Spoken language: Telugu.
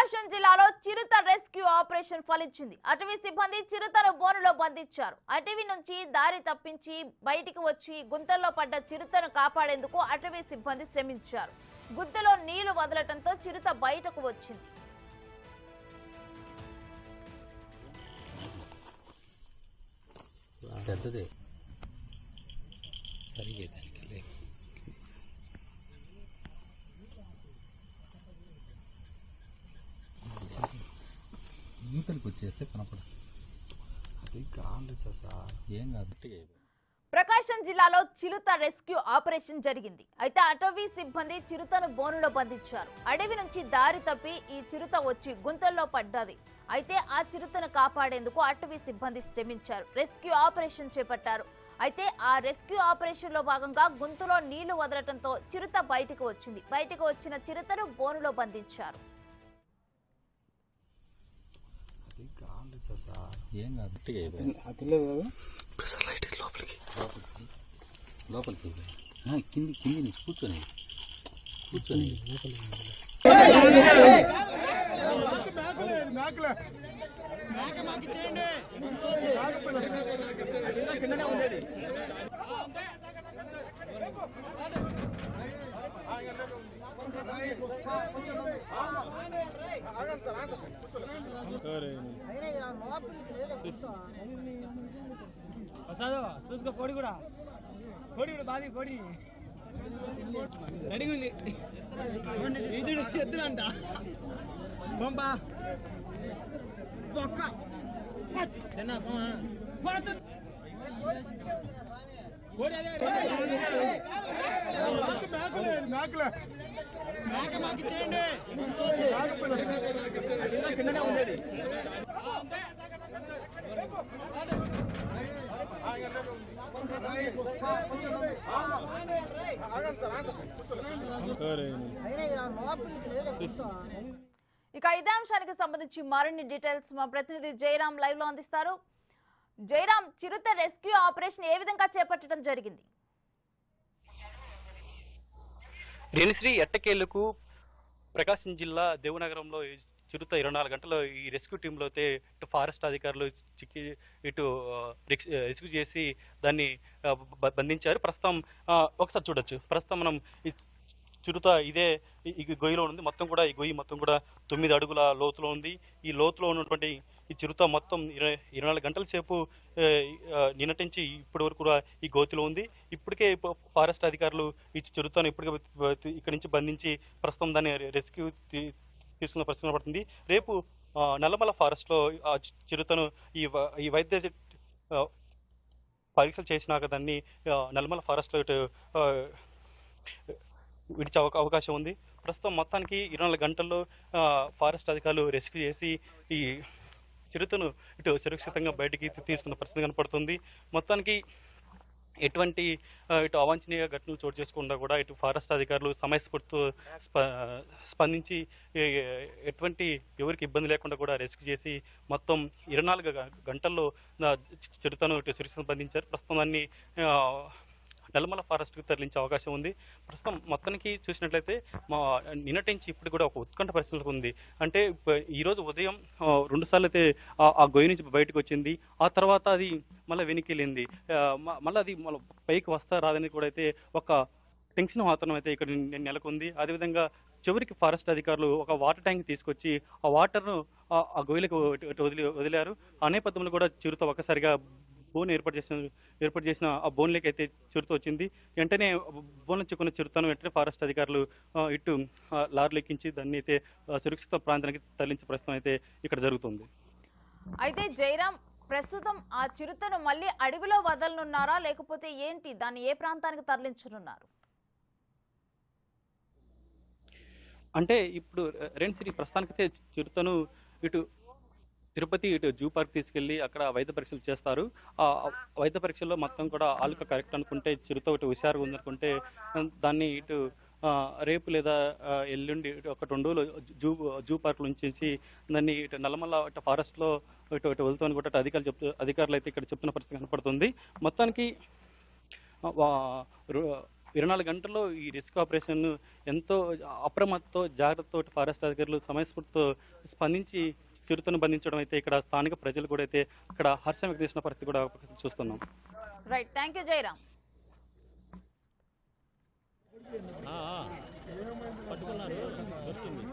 ప్రకాశం జిల్లాలో చిరుత రెస్క్యూ ఆపరేషన్ ఫలించింది. అటవీ సిబ్బంది చిరుతను బోనులో బంధించారు. అటవీ నుంచి దారి తప్పించి బయటికి వచ్చి గుంతల్లో పడ్డ చిరుతను కాపాడేందుకు అటవీ సిబ్బంది శ్రమించారు. గుంతలో నీళ్లు వదలటంతో చిరుత బయటకు వచ్చింది. ప్రకాశం జిల్లాలో చిరుత రెస్క్యూ ఆపరేషన్ జరిగింది. అయితే అటవీ సిబ్బంది చిరుతను బోనులో బంధించారు. అడవి నుంచి దారి తప్పి ఈ చిరుత వచ్చి గుంతల్లో పడ్డది. అయితే ఆ చిరుతను కాపాడేందుకు అటవీ సిబ్బంది శ్రమించారు. రెస్క్యూ ఆపరేషన్ చేపట్టారు. అయితే ఆ రెస్క్యూ ఆపరేషన్ లో భాగంగా గుంతలో నీళ్లు వదలటంతో చిరుత బయటకు వచ్చింది. బయటకు వచ్చిన చిరుతను బోనులో బంధించారు. లోపలికి కింది కింది నుంచి కూర్చొని కూర్చొని చూసుకో కోడి కూడా బాది కోడి రెడీ ఉంది ఎద్దునంట బొంబా కోడి అదే మేక మాకు ఇచ్చేయండి కిందనే ఉండేది. ఇక ఇదే అంశానికి సంబంధించి మరిన్ని డీటెయిల్స్ మా ప్రతినిధి జయరాం లైవ్ లో అందిస్తారు. జయరాం, చిరుత రెస్క్యూ ఆపరేషన్ ఏ విధంగా చేపట్టడం జరిగింది? రేణిశ్రీ ఎట్టకేళ్లకు ప్రకాశం జిల్లా దేవనగరంలో చిరుత 24 గంటల్లో ఈ రెస్క్యూ టీంలో అయితే ఇటు ఫారెస్ట్ అధికారులు చిక్కి ఇటు రెస్క్యూ చేసి దాన్ని బంధించారు. ప్రస్తుతం ఒకసారి చూడొచ్చు. ప్రస్తుతం మనం ఈ చిరుత ఇదే ఈ గొయ్యిలో ఉంది. మొత్తం కూడా ఈ గొయ్యి మొత్తం కూడా 9 అడుగుల లోతులో ఉంది. ఈ లోతులో ఉన్నటువంటి ఈ చిరుత మొత్తం 24 గంటల సేపు నిన్నటించి ఇప్పటి వరకు కూడా ఈ గోతిలో ఉంది. ఇప్పటికే ఫారెస్ట్ అధికారులు ఈ చిరుతను ఇప్పటికే ఇక్కడి నుంచి బంధించి ప్రస్తుతం దాన్ని రెస్క్యూ తీసుకున్న పరిస్థితి పడుతుంది. రేపు నల్లమల ఫారెస్ట్లో ఆ చిరుతను ఈ వైద్య పరీక్షలు చేసినాక దాన్ని నల్లమల ఫారెస్ట్లో ఇటు విడిచే అవకాశం ఉంది. ప్రస్తుతం మొత్తానికి 24 గంటల్లో ఫారెస్ట్ అధికారులు రెస్క్యూ చేసి ఈ చిరుతను ఇటు సురక్షితంగా బయటికి తీసుకున్న పరిస్థితి కనపడుతుంది. మొత్తానికి ఎటువంటి ఇటు అవాంఛనీయ ఘటనలు చోటు చేసుకుండా కూడా ఇటు ఫారెస్ట్ అధికారులు సమయస్ఫూర్తితో స్పందించి ఎటువంటి ఎవరికి ఇబ్బంది లేకుండా కూడా రెస్క్యూ చేసి మొత్తం 24 గంటల్లో చిరుతను ఇటు సురక్షితంగా బంధించారు. ప్రస్తుతం దాన్ని నల్లమల ఫారెస్ట్కి తరలించే అవకాశం ఉంది. ప్రస్తుతం మొత్తానికి చూసినట్లయితే నిన్నటి నుంచి ఇప్పుడు కూడా ఒక ఉత్కంఠ పరిస్థితి ఉంది. అంటే ఈరోజు ఉదయం 2 సార్లు అయితే ఆ గొయ్యి నుంచి బయటకు వచ్చింది. ఆ తర్వాత అది మళ్ళీ వెనక్కి మళ్ళీ అది మళ్ళీ పైకి వస్తా రాదని కూడా అయితే ఒక టెన్షన్ వాతావరణం అయితే ఇక్కడ నెలకొంది. అదేవిధంగా చివరికి ఫారెస్ట్ అధికారులు ఒక వాటర్ ట్యాంక్ తీసుకొచ్చి ఆ వాటర్ను ఆ గొయ్యిలకు వదిలారు. ఆ నేపథ్యంలో కూడా చిరుత ఒక్కసారిగా బోన్ ఏర్పాటు చేసిన ఆ బోన్లోకి అయితే చిరుత వచ్చింది. వెంటనే బోన్లో చిక్కున్న చిరుతను వెంటనే ఫారెస్ట్ అధికారులు ఇటు లారీలు ఎక్కించి దాన్ని అయితే సురక్షిత ప్రాంతానికి తరలించే ప్రస్తుతం అయితే ఇక్కడ జరుగుతుంది. అయితే జయరాం, ప్రస్తుతం ఆ చిరుతను మళ్ళీ అడవిలో వదలనున్నారా లేకపోతే ఏంటి? దాన్ని ఏ ప్రాంతానికి తరలించనున్నారు? అంటే ఇప్పుడు రేణిశ్రీ ప్రస్తుతానికైతే చిరుతను ఇటు తిరుపతి ఇటు జూ పార్క్ తీసుకెళ్లి అక్కడ వైద్య పరీక్షలు చేస్తారు. ఆ వైద్య పరీక్షల్లో మొత్తం కూడా ఆలుక కరెక్ట్ అనుకుంటే, చిరుత ఇటు హుషారుగా ఉందనుకుంటే దాన్ని ఇటు రేపు లేదా ఎల్లుండి ఒక 2 రోజులు జూ పార్క్లో ఉంచేసి దాన్ని ఇటు నల్లమల్ల ఇటు ఫారెస్ట్లో ఇటు వెళ్తామని కూడా అధికారులు అయితే ఇక్కడ చెప్తున్న పరిస్థితి కనపడుతుంది. మొత్తానికి 24 గంటల్లో ఈ రెస్క్యూ ఆపరేషన్ ఎంతో అప్రమత్తతో జాగ్రత్తతో ఫారెస్ట్ అధికారులు సమయస్ఫూర్తితో స్పందించి చిరుతను బంధించడం అయితే ఇక్కడ స్థానిక ప్రజలు కూడా అయితే ఇక్కడ హర్షం వ్యక్తం చేసిన పరిస్థితి కూడా చూస్తున్నాం. Right, thank you Jayaram. పట్టుకున్నారు దొరికింది.